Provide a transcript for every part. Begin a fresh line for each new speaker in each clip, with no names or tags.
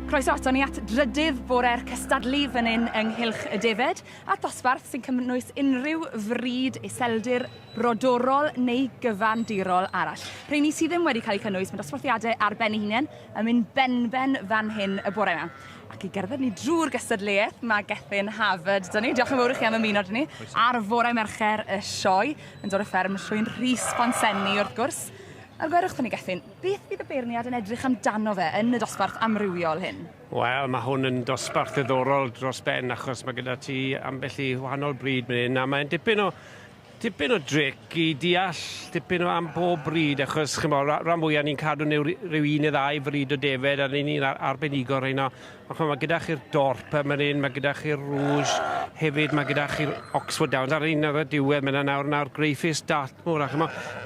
Croeso ato ni at drydydd bore'r cystadlu fan hyn ynghylch y Defaid, a dosbarth sy'n cynnwys unrhyw fryd iseldir brodorol neu gyfandirol arall. Rheini sydd ddim wedi cael eu cynnwys, mae dosbarthiadau ar ben eu hunain yn mynd ben fan hyn y bore yma. Ac i gerdded ni drwy'r gystadleuaeth, mae Gethin Hafod dyn ni. Diolch yn fawr i chi am ymuno dyn ni. Ar fore mercher y sioe, yn dod o fferm Rhywun Rhys Ponsenni wrth gwrs. A gwerwch ni Gethin, beth fydd y beirniad yn edrych amdano fe yn y dosbarth amrywiol hyn?
Wel, mae hwn yn dosbarth ddiddorol dros ben, achos mae gyda ti ambell i wahanol bryd fan hyn, a mae'n dipyn o dric i deall, dipyn o am bob bryd, achos rhan fwyaf ni'n cadw rhyw un neu ddau bryd o Defaid, a ni'n arbenigo rhain o. Mae gyda chi'r dorp yma un, mae gyda chi'r rŵj, hefyd mae gyda chi'r Oxford Downs, ar un ar y diwedd, mae nawr Greyface Dartmoor, ac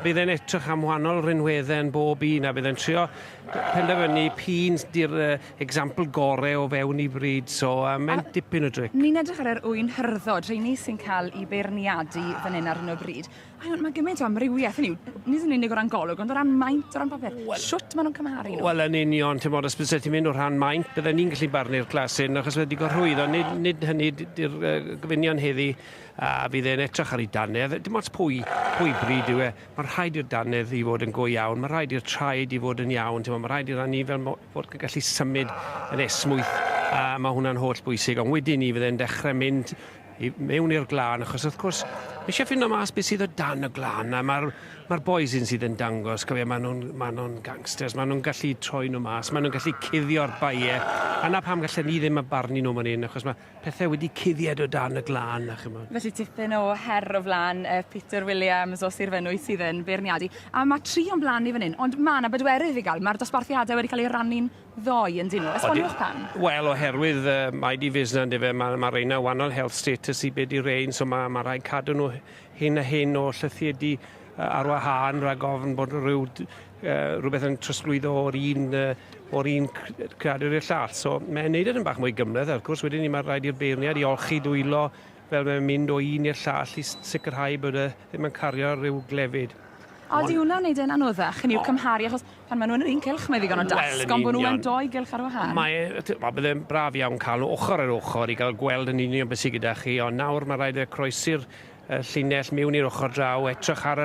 bydd e'n edrych am wahanol rinweddau yn bob un, a bydd e'n trio penderfynu p'un di'r example gorau o fewn i bryd, so mae'n dipyn o dric.
Ni'n edrych ar yr ŵyn hyrdod, rheini sy'n cael ei beirniadu fan hyn ar hyn o bryd. Mae gymaint o amrywiaeth yn yw, nid yn unig o ran golwg, ond o ran maint, o ran papur. Siwt maen nhw'n cymharu nhw? Wel,
yn union, ti'n bod, os bydde ti'n mynd o ran maint, bydde ni'n gallu barnu'r clasyn, achos wedi gorhwyddo, nid hynny di'r gyfunion heddi, a fydd e'n edrych ar ei dannedd. Dim ond pwy bryd yw e. Mae rhaid i'r dannedd i fod yn go iawn, mae rhaid i'r traed i fod yn iawn, mae rhaid i'r anifel fod yn gallu symud yn esmwyth, a mae hwnna'n holl bwysig, ond wedyn ni fydd e'n dechrau mynd mewn i'r glân, achos wrth gwrs, eisiau ffindo mas beth sydd o dan y glân, a mae'r boys sydd yn dangos, cofio, maen nhw'n gangsters, maen nhw'n gallu troi nhw mas, maen nhw'n gallu cuddio'r baiau, a na pam gallen ni ddim y barnu nhw fan hyn, achos mae pethau wedi cuddiad o dan y glân.
Felly tipyn o her o flan Peter Williams o Sir Fenwy sydd yn beirniadu, a mae 3 o'n blaen ni fan hyn, ond mae yna bedwerydd i gael, mae'r dosbarthiadau wedi cael ei rannu'n ddoi yn dyn nhw. Esboniwch pam?
Wel, oherwydd mae di fusna, mae reina wahanol health status i beth i rein, so mae rhaid cadw nhw hyn a hyn o llythiedu ar wahân rhag ofn bod rhywbeth yn trosglwyddo o'r un creadur i'r llall. So mae'n neud yn bach mwy gymleth. Wrth gwrs, wedyn ni mae rhaid i'r beirniad i olchi dwylo fel mae'n mynd o un i'r llall i sicrhau bod ddim yn cario rhyw glefyd.
A di hwnna'n neud e'n anoddach, hynny yw cymharu, achos pan maen nhw'n yr un cylch, mae ddigon o dasg, ond bod nhw'n 2 gylch ar wahân.
Byddai'n braf iawn cael nhw ochr ar ochr i gael gweld yn union beth sydd gyda chi, ond nawr mae rhaid croesi'r llinell mewn i'r ochr draw, edrych ar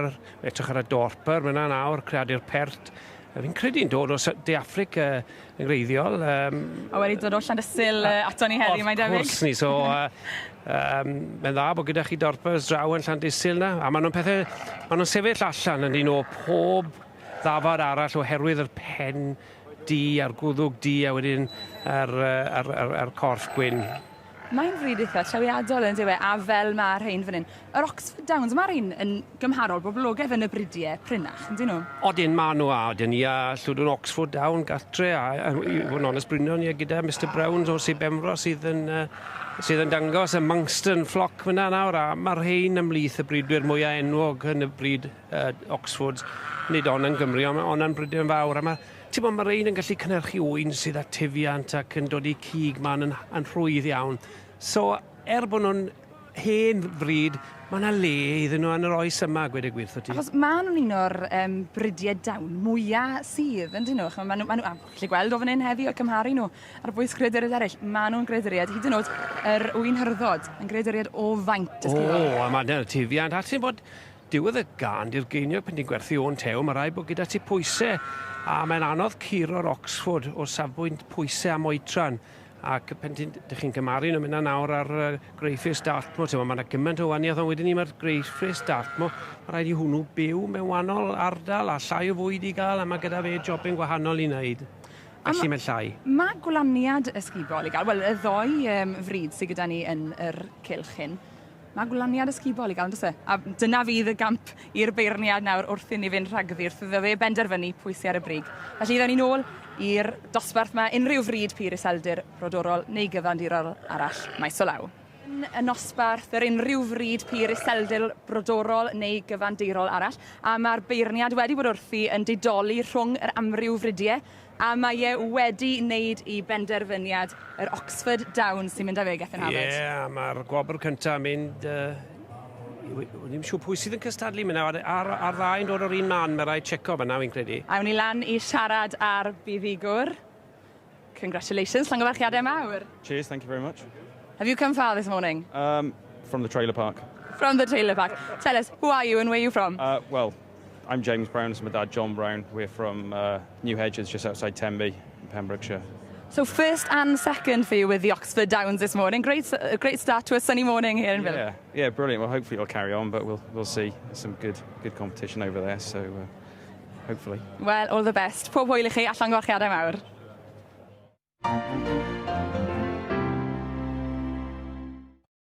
y dorper, mae yna nawr, creadu'r pert. Fi'n credu'n dod o De Affric yn greiddiol.
A wedi dod o Llandysil ato ni heddi, mae'n debyg.
Wrth gwrs ni, so mae'n dda bod gyda chi dorpers draw yn Llandysil na, a maen nhw'n sefyll allan yn un o pob ddafad arall oherwydd yr pen di a'r gwddwg di a wedyn yr corff gwyn.
Mae'n fryd eitha trawiadol yn dywe, a fel mae'r rhain fan hyn. Yr Oxford Downs, mae'r rhain yn gymharol boblogaidd yn y Bridiau prynach, yn dyn nhw?
Odyn maen nhw, a odyn ni a llwydwn Oxford Down gatre, a fod yn onest Bridiau ni gyda Mr Browns o Sir Benfro sydd yn dangos y Monkston flock fyna nawr, a mae'r rhain ymlith y bridwyr mwyaf enwog yn y bryd Oxfords, nid ond yn Gymru, ond yn Bridiau yn fawr, a mae rhain yn gallu cynhyrchu ŵyn sydd â tifiant ac yn dod i cig ma'n yn rhwydd iawn. So, bod nhw'n hen fryd, mae yna le iddyn nhw yn yr oes yma, gweud y gwirth o ti.
Achos mae nhw'n un o'r Bridiau Dawn mwyaf sydd, yn dyn nhw. Mae nhw'n gallu gweld o fan hyn heddi o cymharu nhw ar bwys greaduriad eraill. Mae nhw'n greaduriad, hyd yn oed yr ŵyn hyrdod, yn greaduriad o faint ysgrifennu.
A mae yna'r tifiant. A ti'n bod diwedd y gan di'r geiniog pan ti'n gwerthu o'n tew, mae rhaid bod gyda ti pwysau. A mae'n anodd curo'r Oxford o safbwynt pwysau am oedran. Ac pan ydych chi'n gymaru nhw'n mynd nawr ar Greyface Dartmoor, mae yna gymaint o waniaeth, ond wedyn ni mae'r Greyface Dartmoor, mae rhaid i hwnnw byw mewn wahanol ardal a llai o fwyd i gael, a mae gyda fe jobyn gwahanol i wneud. Felly mae'n llai. Mae
gwlaniad ysgubol i gael, wel, y ddoi fryd sydd gyda ni yn yr cylch hyn. Mae gwlaniad ysgubol i gael, ynddo se? A dyna fydd y gamp i'r beirniad nawr wrth i ni fynd rhagddi, wrth iddo fe benderfynu pwysau ar y brig. Felly iddo ni nôl i'r dosbarth yma, unrhyw fryd pyr iseldir, brodorol neu gyfandirol arall, maes o law. Y nosbarth, yr unrhyw fryd pyr iseldir, brodorol neu gyfandirol arall, a mae'r beirniad wedi bod wrthi yn didoli rhwng yr amryw fridiau, a mae e wedi wneud i benderfyniad yr Oxford Downs sy'n mynd â fe Gethin Hafod.
Ie, mae'r gwobr cyntaf mynd Ddim siw pwy sydd yn cystadlu mynd nawr. Ar ddau'n dod o'r un man, mae rai checo yma fi'n credu.
Awn ni lan I siarad ar buddigwr. Congratulations, llongyfarchiadau mawr.
Cheers, thank you very much.
Have you come far this morning?
From the trailer park.
From the trailer park. Tell us, who are you and where are you from?
Well, I'm James Brown, this is my dad John Brown. We're from New Hedges, just outside Tenby, in Pembrokeshire.
So first and second for you with the Oxford Downs this morning. Great start to a sunny morning here in Villa.
Yeah, brilliant. Well, hopefully it'll carry on, but we'll see. There's some good competition over there, so hopefully.
Well, all the best. Pob hwyl I chi a llongyfarchiadau mawr.